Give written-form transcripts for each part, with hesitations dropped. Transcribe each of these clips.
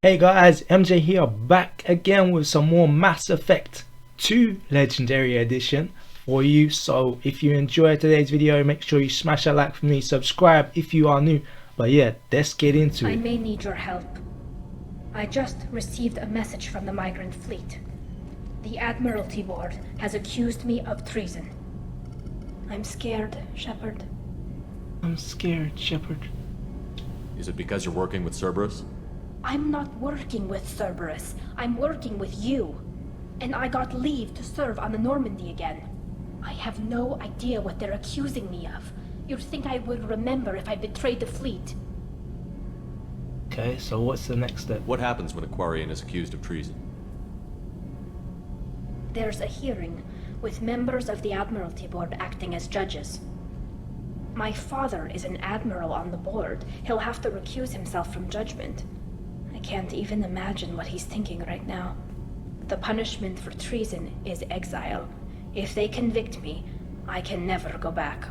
Hey guys, MJ here, back again with some more Mass Effect 2 Legendary Edition for you. So if you enjoyed today's video, make sure you smash that like for me, subscribe if you are new. But yeah, let's get into it. I may need your help. I just received a message from the Migrant fleet. The Admiralty board has accused me of treason. I'm scared, Shepard. I'm scared, Shepard. Is it because you're working with Cerberus? I'm not working with Cerberus. I'm working with you. And I got leave to serve on the Normandy again. I have no idea what they're accusing me of. You'd think I would remember if I betrayed the fleet. Okay, so what's the next step? What happens when a Quarian is accused of treason? There's a hearing, with members of the Admiralty board acting as judges. My father is an admiral on the board. He'll have to recuse himself from judgment. I can't even imagine what he's thinking right now. The punishment for treason is exile. If they convict me, I can never go back.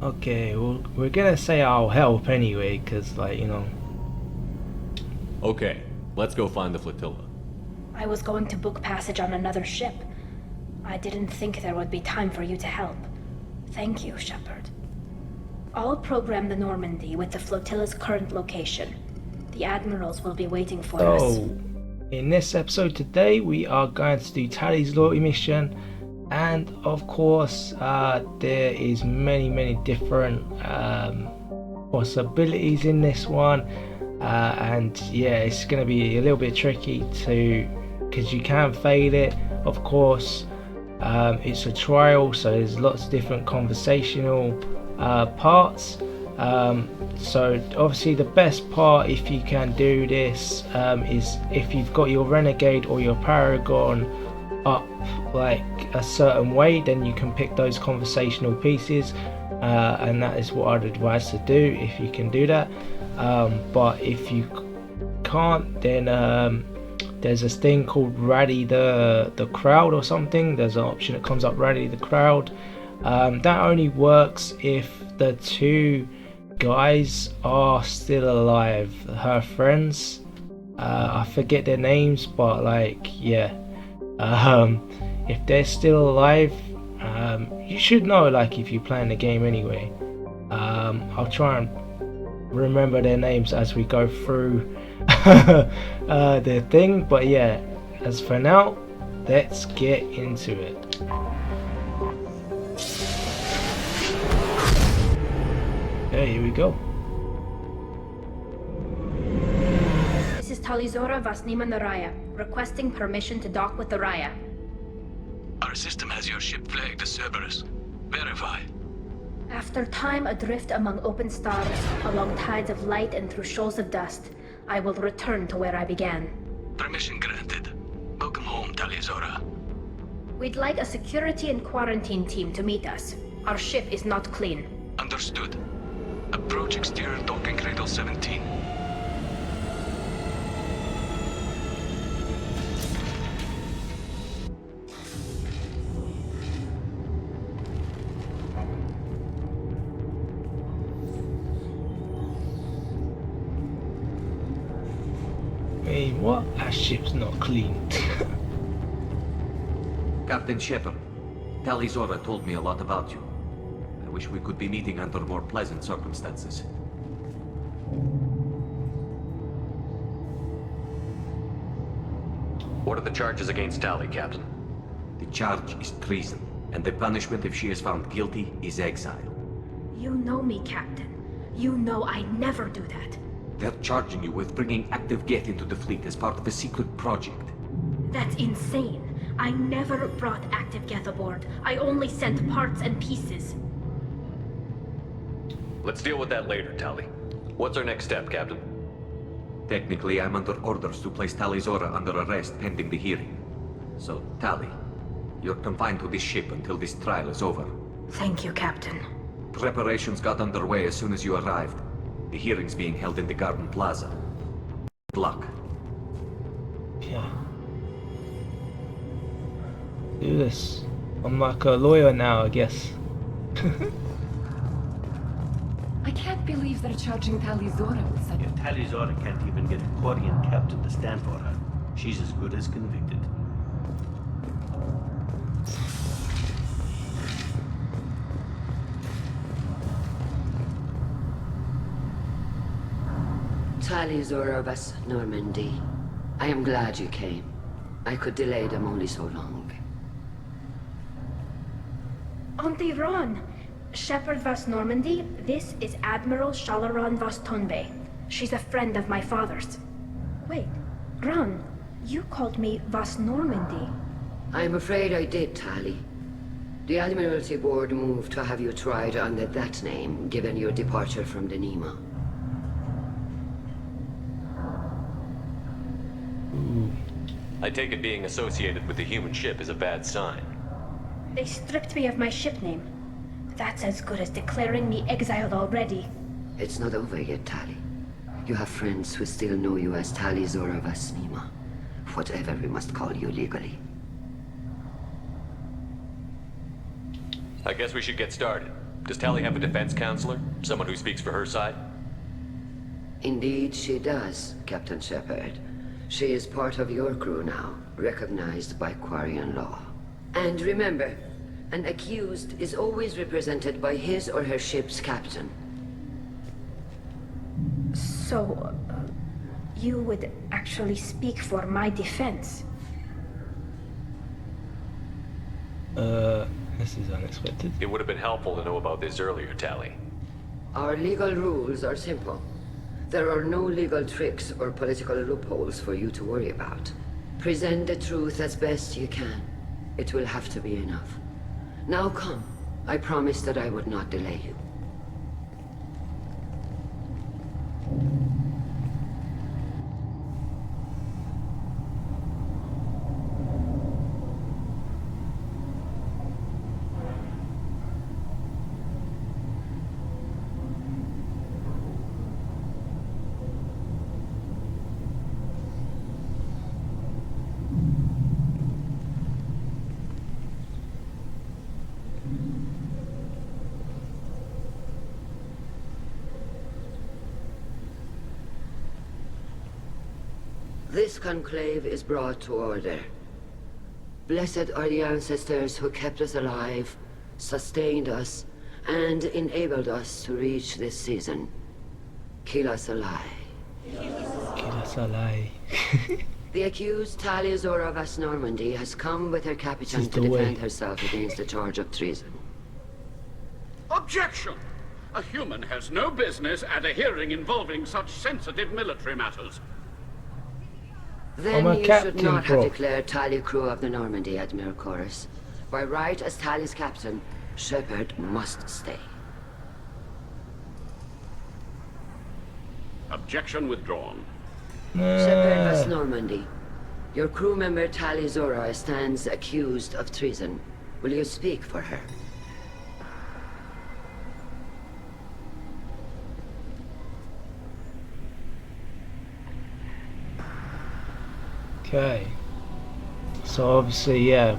Okay, well, we're gonna say I'll help anyway, cause like, you know. Okay, let's go find the flotilla. I was going to book passage on another ship. I didn't think there would be time for you to help. Thank you, Shepard. I'll program the Normandy with the flotilla's current location. The admirals will be waiting for us. So, in this episode today, we are going to do Tali's loyalty mission, and of course, there is many different possibilities in this one, and yeah, it's going to be a little bit tricky because you can fail it. Of course, it's a trial, so there's lots of different conversational parts. So obviously the best part, if you can do this, is if you've got your Renegade or your Paragon up like a certain way, then you can pick those conversational pieces, and that is what I'd advise to do if you can do that. But if you can't, then there's this thing called rally the crowd or something. There's an option that comes up, rally the crowd. That only works if the two guys are still alive, her friends. I forget their names, but like, yeah, if they're still alive, you should know, like, if you're playing the game anyway. I'll try and remember their names as we go through their thing, but yeah, as for now, let's get into it. Okay, here we go. This is Talizora Vasnima Naraya, requesting permission to dock with the Raya. Our system has your ship flagged as Cerberus. Verify. After time adrift among open stars, along tides of light and through shoals of dust, I will return to where I began. Permission granted. Welcome home, Talizora. We'd like a security and quarantine team to meet us. Our ship is not clean. Understood. Approach exterior docking cradle 17. Hey, what? Our ship's not clean. Captain Shepard, Talizora told me a lot about you. I wish we could be meeting under more pleasant circumstances. What are the charges against Tali, Captain? The charge is treason, and the punishment if she is found guilty is exile. You know me, Captain. You know I'd never do that. They're charging you with bringing active Geth into the fleet as part of a secret project. That's insane. I never brought active Geth aboard. I only sent parts and pieces. Let's deal with that later, Tali. What's our next step, Captain? Technically, I'm under orders to place Talizora under arrest pending the hearing. So, Tali, you're confined to this ship until this trial is over. Thank you, Captain. Preparations got underway as soon as you arrived. The hearing's being held in the Garden Plaza. Good luck. Yeah. Do this. I'm like a lawyer now, I guess. I can't believe they're charging Talizora with such Tali Zora can't even get a Quarian captain to stand for her. She's as good as convicted. Tali Zora of us, Normandy. I am glad you came. I could delay them only so long. Auntie Ron! Shepherd Vas Normandy, this is Admiral Shalaran Vas Tonbe. She's a friend of my father's. Wait, Ron, you called me Vas Normandy. I'm afraid I did, Tali. The Admiralty board moved to have you tried under that name, given your departure from the Nima. I take it being associated with the human ship is a bad sign. They stripped me of my ship name. That's as good as declaring me exiled already. It's not over yet, Tali. You have friends who still know you as Tali Zora Vas Nima. Whatever we must call you legally. I guess we should get started. Does Tali have a defense counselor? Someone who speaks for her side? Indeed, she does, Captain Shepard. She is part of your crew now, recognized by Quarian law. And remember, an accused is always represented by his or her ship's captain. So, you would actually speak for my defense? This is unexpected. It would have been helpful to know about this earlier, Tali. Our legal rules are simple. There are no legal tricks or political loopholes for you to worry about. Present the truth as best you can. It will have to be enough. Now come. I promised that I would not delay you. This conclave is brought to order. Blessed are the ancestors who kept us alive, sustained us, and enabled us to reach this season. Kila Salai. Kila Salai. The accused Tali Zora Vas Normandy has come with her capitan This is to the way. defend herself against the charge of treason. Objection! A human has no business at a hearing involving such sensitive military matters. Then I'm a you captain, should not bro. have declared Tali crew of the Normandy, Admiral Chorus. By right as Tali's captain, Shepard must stay. Objection withdrawn. Shepard Vas Normandy. Your crew member Tali Zora stands accused of treason. Will you speak for her? Okay. So obviously, yeah,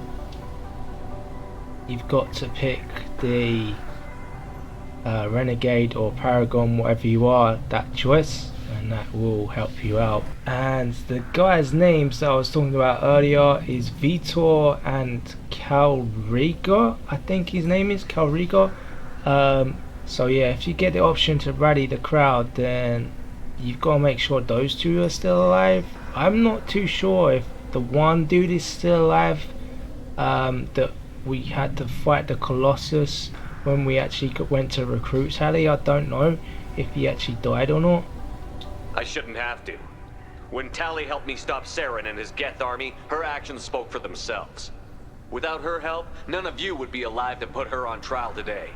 you've got to pick the Renegade or Paragon, whatever you are, that choice, and that will help you out. And the guys' names that I was talking about earlier is Vitor and Calriga. I think his name is Calriga. So yeah, if you get the option to rally the crowd, then you've got to make sure those two are still alive. I'm not too sure if the one dude is still alive, that we had to fight the Colossus when we actually went to recruit Tali. I don't know if he actually died or not. I shouldn't have to. When Tali helped me stop Saren and his Geth army, her actions spoke for themselves. Without her help, none of you would be alive to put her on trial today.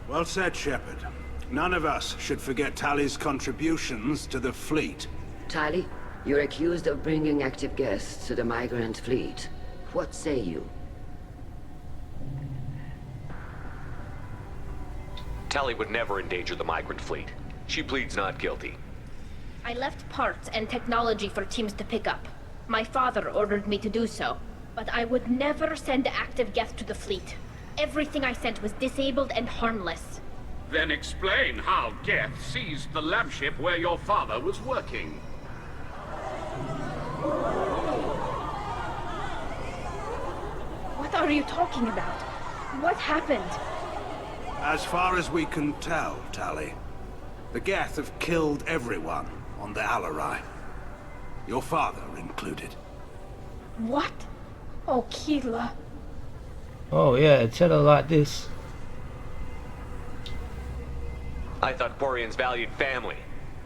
Well said, Shepard. None of us should forget Tali's contributions to the fleet. Tali, you're accused of bringing active guests to the Migrant fleet. What say you? Tali would never endanger the Migrant fleet. She pleads not guilty. I left parts and technology for teams to pick up. My father ordered me to do so, but I would never send active Geth to the fleet. Everything I sent was disabled and harmless. Then explain how Geth seized the lab ship where your father was working. What are you talking about? What happened? As far as we can tell, Tali, the Geth have killed everyone on the Alarai. Your father included. What? Oh, Keela. Oh yeah, tell her like this. I thought Quarians valued family.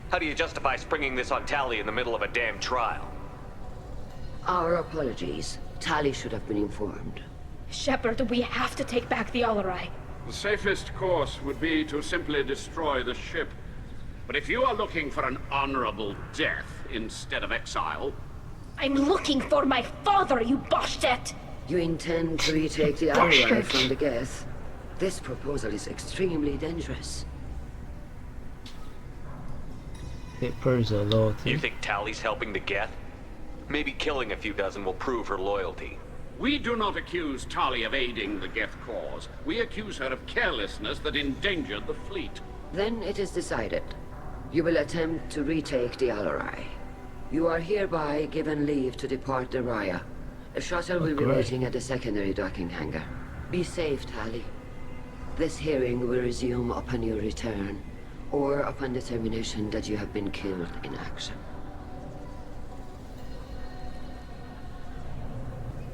How do you justify springing this on Tali in the middle of a damn trial? Our apologies. Tali should have been informed. Shepard, we have to take back the Alarai. The safest course would be to simply destroy the ship. But if you are looking for an honorable death instead of exile... I'm looking for my father, you Bastet! You intend to retake the Alarai from the Geth? This proposal is extremely dangerous. It proves her loyalty. You think Tali's helping the Geth? Maybe killing a few dozen will prove her loyalty. We do not accuse Tali of aiding the Geth cause. We accuse her of carelessness that endangered the fleet. Then it is decided. You will attempt to retake the Alarai. You are hereby given leave to depart the Raya. A shuttle will be waiting at the secondary docking hangar. Be safe, Tali. This hearing will resume upon your return, or upon determination that you have been killed in action.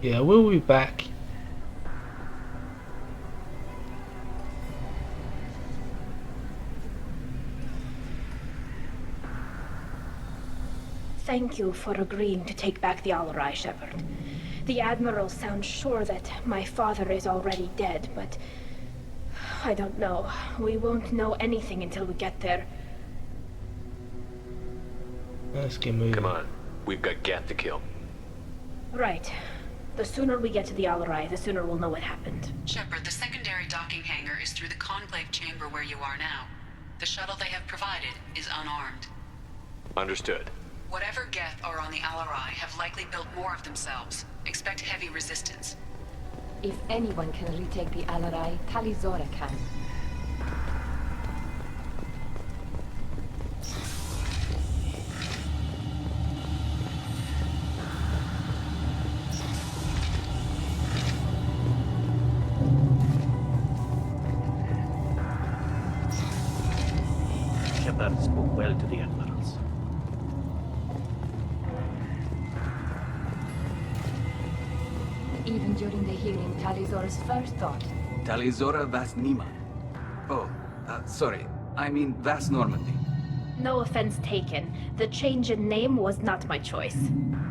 Yeah, we'll be back. Thank you for agreeing to take back the Alarai, Shepard. The Admiral sounds sure that my father is already dead, but... I don't know. We won't know anything until we get there. Let's get moving. Come on. We've got Geth to kill. Right. The sooner we get to the Alarai, the sooner we'll know what happened. Shepard, the secondary docking hangar is through the conclave chamber where you are now. The shuttle they have provided is unarmed. Understood. Whatever Geth are on the Alarai have likely built more of themselves. Expect heavy resistance. If anyone can retake the Alarai, Tali Zora can. Shepard spoke well to the admirals. Even during the hearing, Tali Zora's first thought. Tali Zora Vas Nima. Oh, sorry. I mean Vas Normandy. No offense taken. The change in name was not my choice.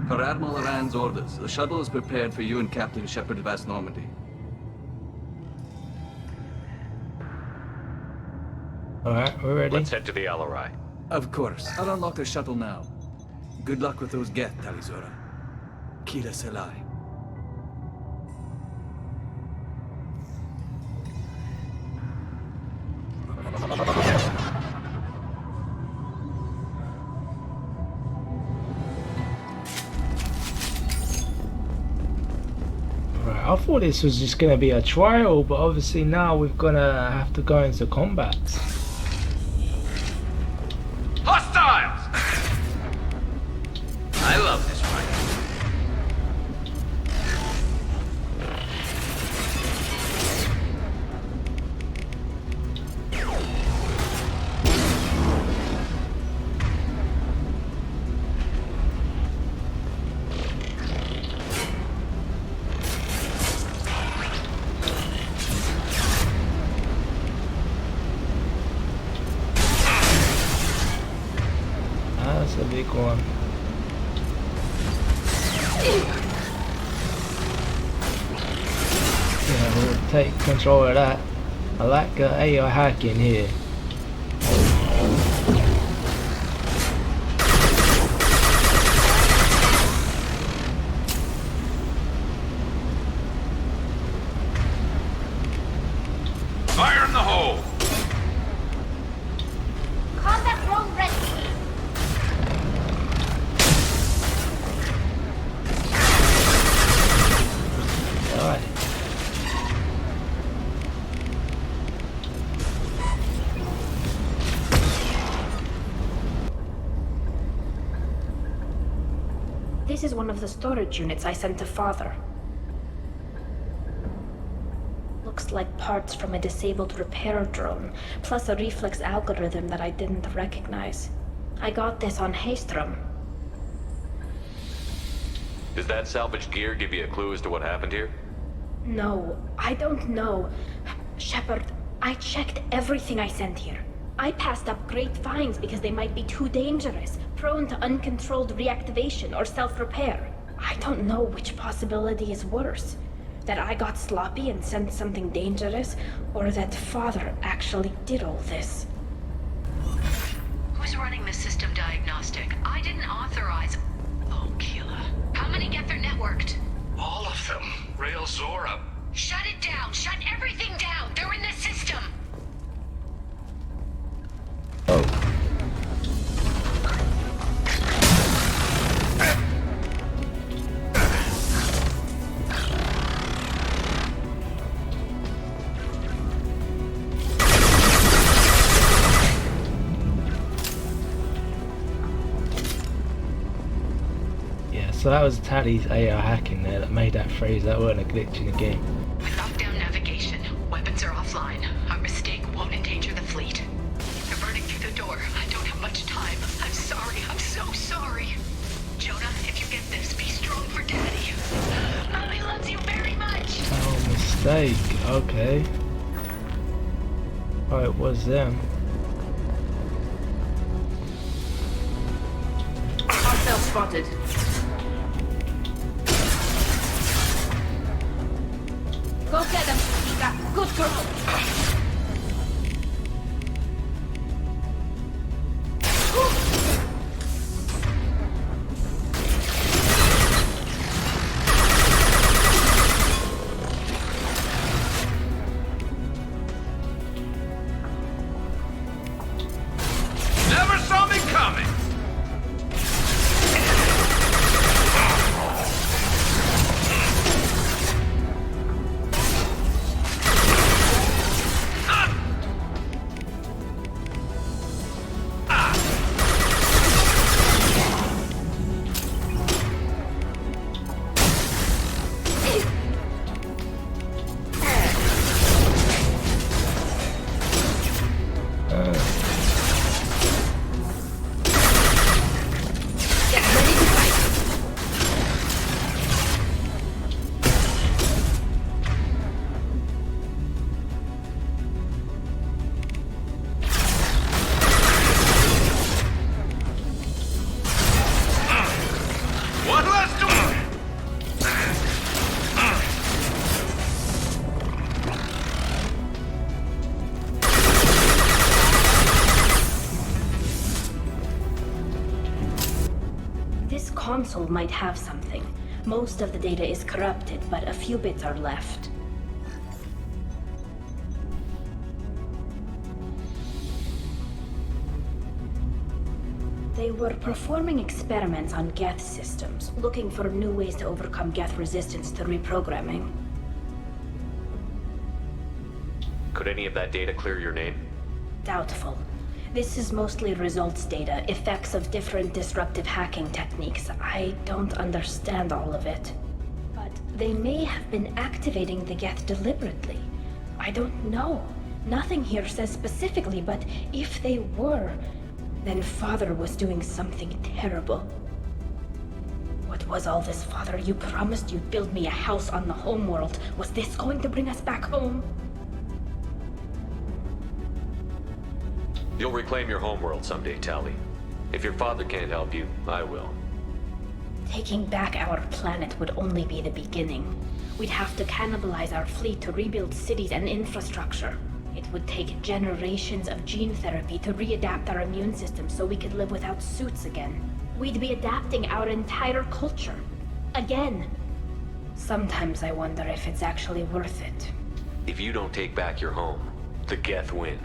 Per Admiral Rand's orders, the shuttle is prepared for you and Captain Shepard Vas Normandy. Alright, we're ready. Let's head to the Alarai. Of course. I'll unlock the shuttle now. Good luck with those Geth, Tali Zora. Kila Selai. I thought this was just going to be a trial, but obviously now we're going to have to go into combat. Hostiles! I love this fight. That's a big one. Yeah, we'll take control of that. I like AI hacking here. Fire in the hole! Combat drone ready. Alright. This is one of the storage units I sent to Father. Looks like parts from a disabled repair drone, plus a reflex algorithm that I didn't recognize. I got this on Haystrom. Does that salvaged gear give you a clue as to what happened here? No, I don't know. Shepard, I checked everything I sent here. I passed up great finds because they might be too dangerous, prone to uncontrolled reactivation or self-repair. I don't know which possibility is worse. That I got sloppy and sent something dangerous, or that Father actually did all this. Who's running the system diagnostic? I didn't authorize... Oh, Keela. How many get their networked? All of them. Rail Zora. Shut it down! Shut everything down! They're in the system! So that was Tali's AI hacking there that made that phrase. That wasn't a glitch in the game. I locked down navigation. Weapons are offline. Our mistake won't endanger the fleet. They're burning through the door. I don't have much time. I'm sorry. I'm so sorry. Jonah, if you get this, be strong for Daddy. Mommy loves you very much. Oh, mistake. Okay. Oh, it was them. Hostile spotted. Go get them, Ika. Good girl. Never saw me coming! This console might have something. Most of the data is corrupted, but a few bits are left. They were performing experiments on Geth systems, looking for new ways to overcome Geth resistance to reprogramming. Could any of that data clear your name? Doubtful. This is mostly results data, effects of different disruptive hacking techniques. I don't understand all of it. But they may have been activating the Geth deliberately. I don't know. Nothing here says specifically, but if they were, then Father was doing something terrible. What was all this, Father? You promised you'd build me a house on the homeworld. Was this going to bring us back home? You'll reclaim your homeworld someday, Tali. If your father can't help you, I will. Taking back our planet would only be the beginning. We'd have to cannibalize our fleet to rebuild cities and infrastructure. It would take generations of gene therapy to readapt our immune system so we could live without suits again. We'd be adapting our entire culture. Again. Sometimes I wonder if it's actually worth it. If you don't take back your home, the Geth win.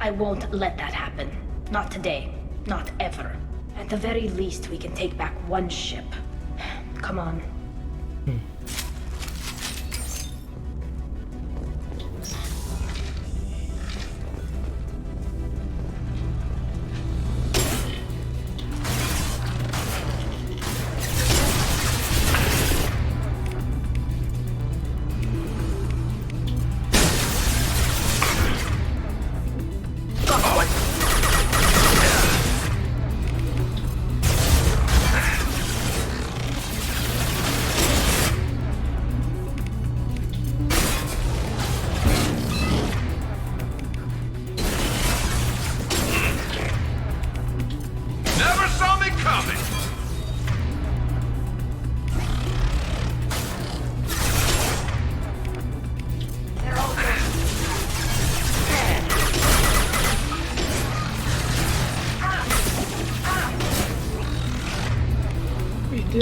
I won't let that happen. Not today. Not ever. At the very least, we can take back one ship. Come on.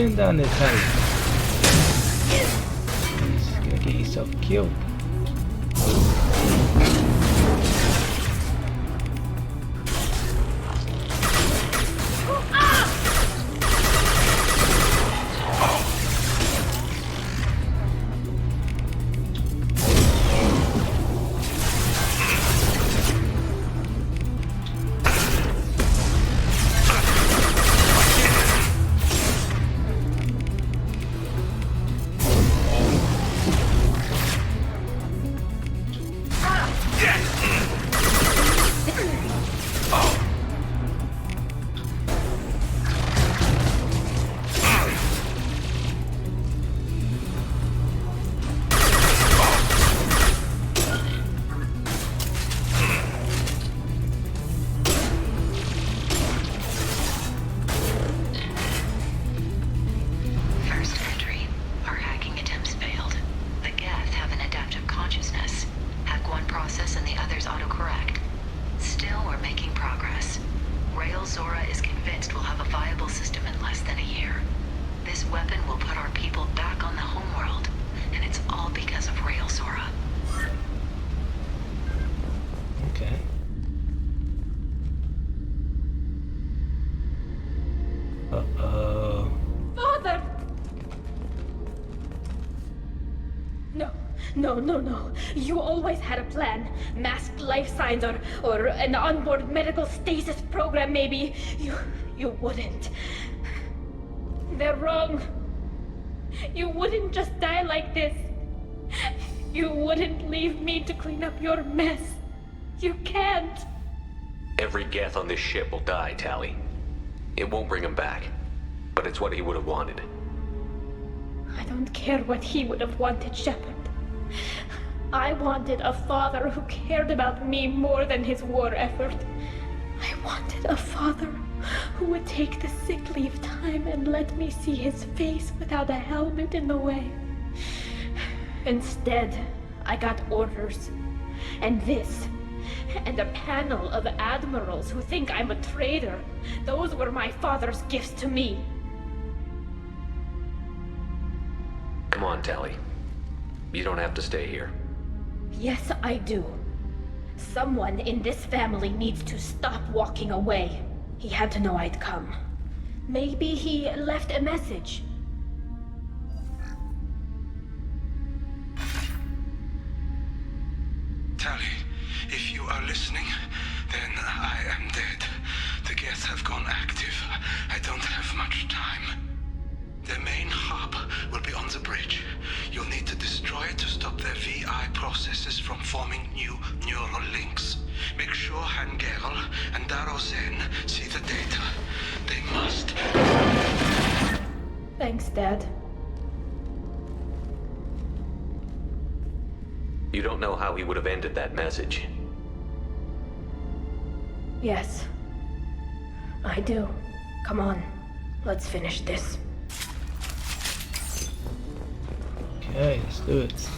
doing down there, Tali? You're gonna get yourself killed. Father! No. You always had a plan. Masked life signs or an onboard medical stasis program, maybe. You wouldn't. They're wrong. You wouldn't just die like this. You wouldn't leave me to clean up your mess. You can't. Every Geth on this ship will die, Tali. It won't bring him back, but it's what he would have wanted. I don't care what he would have wanted, Shepard. I wanted a father who cared about me more than his war effort. I wanted a father who would take the sick leave time and let me see his face without a helmet in the way. Instead, I got orders. And this. And a panel of admirals who think I'm a traitor. Those were my father's gifts to me. Come on, Tali. You don't have to stay here. Yes, I do. Someone in this family needs to stop walking away. He had to know I'd come. Maybe he left a message. Tali, if you are listening, then I am dead. The Geth have gone active. I don't have much time. Their main hub will be on the bridge. You'll need to destroy it to stop their VI processes from forming new neural links. Make sure Hangerl and Darozen see the data. They must. Thanks, Dad. You don't know how he would have ended that message. Yes. I do. Come on. Let's finish this. Okay, let's do it. So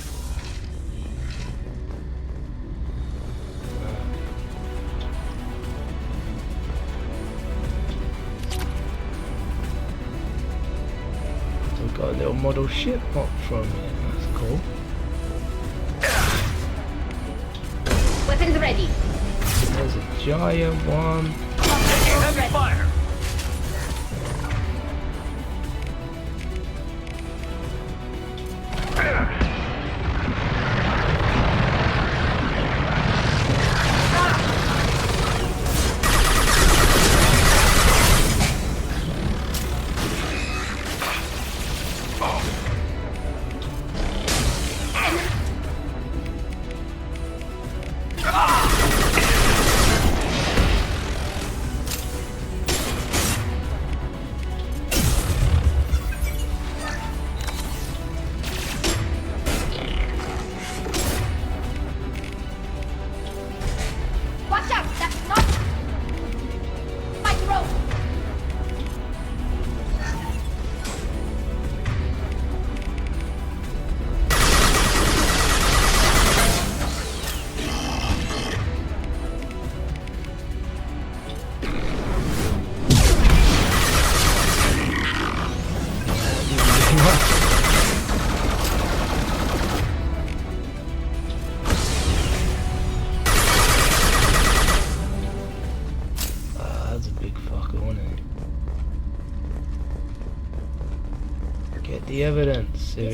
we've got a little model ship up from it. That's cool. Weapons ready. There's a giant one. Heavy fire!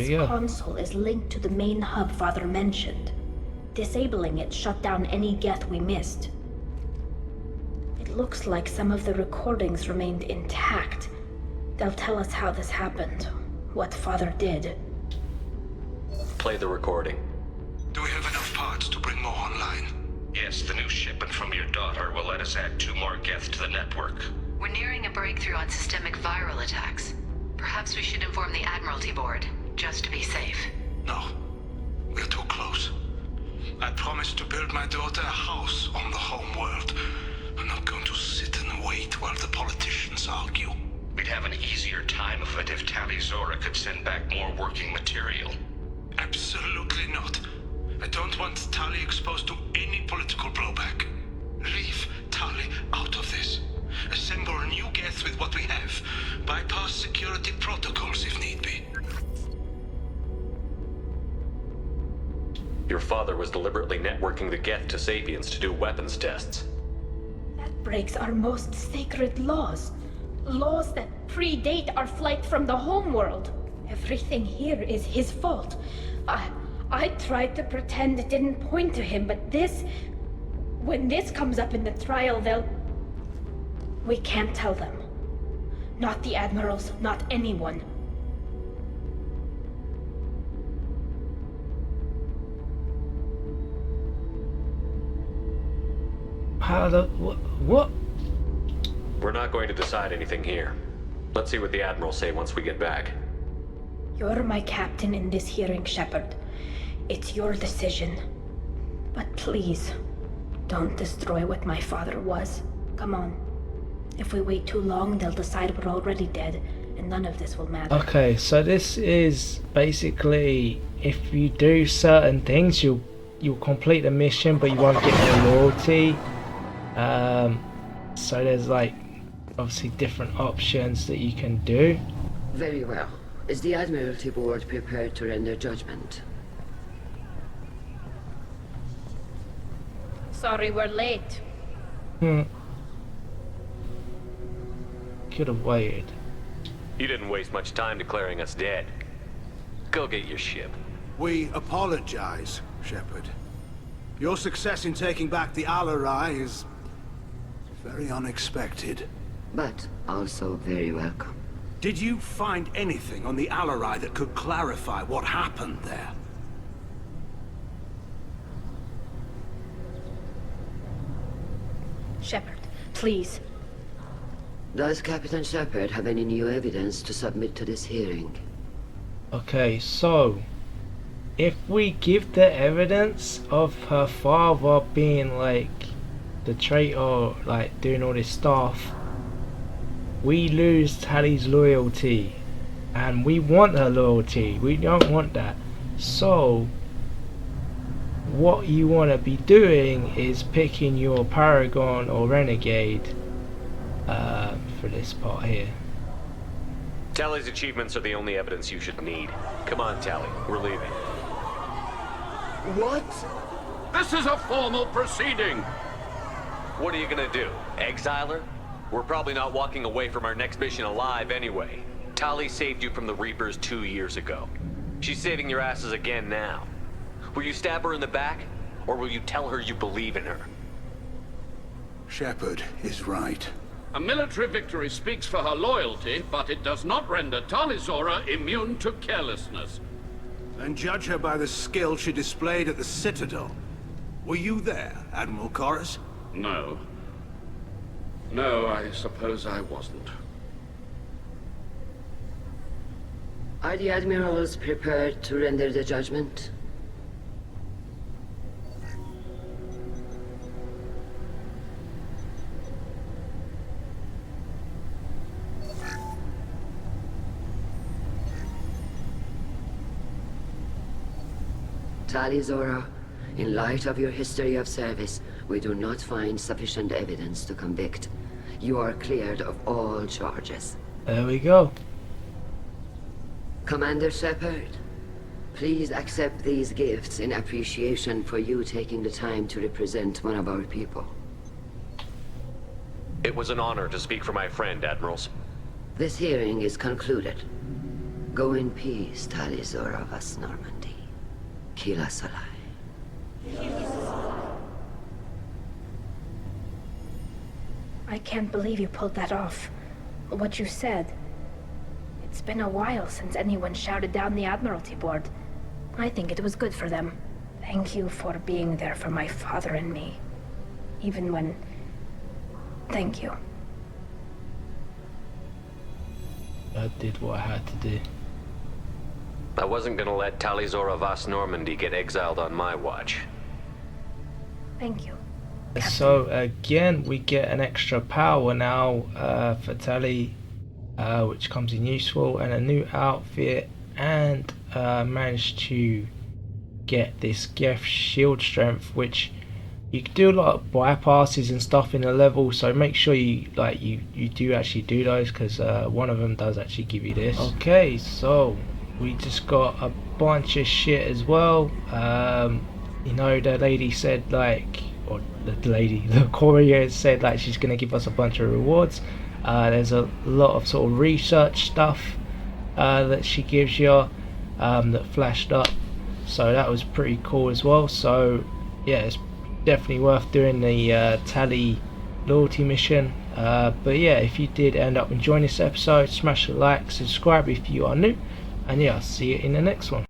This we go. console is linked to the main hub Father mentioned. Disabling it shut down any Geth we missed. It looks like some of the recordings remained intact. They'll tell us how this happened, what Father did. Play the recording. Do we have enough parts to bring more online? Yes, the new shipment from your daughter will let us add 2 more Geth to the network. We're nearing a breakthrough on systemic viral attacks. Perhaps we should inform the Admiralty board, just to be safe. No. We're too close. I promised to build my daughter a house on the home world. I'm not going to sit and wait while the politicians argue. We'd have an easier time of it if Tali Zora could send back more working material. Absolutely not. I don't want Tali exposed to any political blowback. Leave Tali out of this. Assemble new Geth with what we have. Bypass security protocols if need be. Your father was deliberately networking the Geth to Sapiens to do weapons tests. That breaks our most sacred laws. Laws that predate our flight from the homeworld. Everything here is his fault. I tried to pretend it didn't point to him, but when this comes up in the trial, we can't tell them. Not the admirals, not anyone. What? We're not going to decide anything here. Let's see what the Admirals say once we get back. You're my captain in this hearing, Shepard. It's your decision. But please, don't destroy what my father was. Come on. If we wait too long, they'll decide we're already dead, and none of this will matter. Okay, so this is basically, if you do certain things, you'll complete the mission, but you won't get no loyalty. So there's like obviously different options that you can do. Very well. Is the Admiralty board prepared to render judgment? Sorry we're late. Could have waited. You didn't waste much time declaring us dead. Go get your ship. We apologize, Shepard. Your success in taking back the Alarai is very unexpected. But also very welcome. Did you find anything on the Alarai that could clarify what happened there? Shepard, please. Does Captain Shepard have any new evidence to submit to this hearing? Okay, so if we give the evidence of her father being like the traitor, like doing all this stuff, we lose Tali's loyalty, and we want her loyalty. We don't want that. So what you want to be doing is picking your Paragon or Renegade for this part here. Tali's achievements are the only evidence you should need. Come on, Tali. We're leaving. What? This is a formal proceeding. What are you gonna do? Exile her? We're probably not walking away from our next mission alive anyway. Tali saved you from the Reapers 2 years ago. She's saving your asses again now. Will you stab her in the back? Or will you tell her you believe in her? Shepard is right. A military victory speaks for her loyalty, but it does not render Tali Zora immune to carelessness. And judge her by the skill she displayed at the Citadel. Were you there, Admiral Chorus? No. No, I suppose I wasn't. Are the Admirals prepared to render the judgment? Tali Zora, in light of your history of service, we do not find sufficient evidence to convict. You are cleared of all charges. There we go. Commander Shepard, please accept these gifts in appreciation for you taking the time to represent one of our people. It was an honor to speak for my friend, Admirals. This hearing is concluded. Go in peace, Tali Zora vas Normandy. Kila Salai. I can't believe you pulled that off. What you said. It's been a while since anyone shouted down the Admiralty board. I think it was good for them. Thank you for being there for my father and me. Even when... Thank you. I did what I had to do. I wasn't gonna let Tali Zora vas Normandy get exiled on my watch. Thank you. So again, we get an extra power now for Tali, which comes in useful, and a new outfit, and managed to get this Geth shield strength, which you can do a lot of bypasses and stuff in the level. So make sure you do actually do those, because one of them does actually give you this. Okay, so we just got a bunch of shit as well. You know, the lady said or the courier said she's gonna give us a bunch of rewards. There's a lot of sort of research stuff that she gives you that flashed up, so that was pretty cool as well. So yeah, it's definitely worth doing the Tali loyalty mission. But yeah, if you did end up enjoying this episode, smash a like, subscribe if you are new, and yeah, I'll see you in the next one.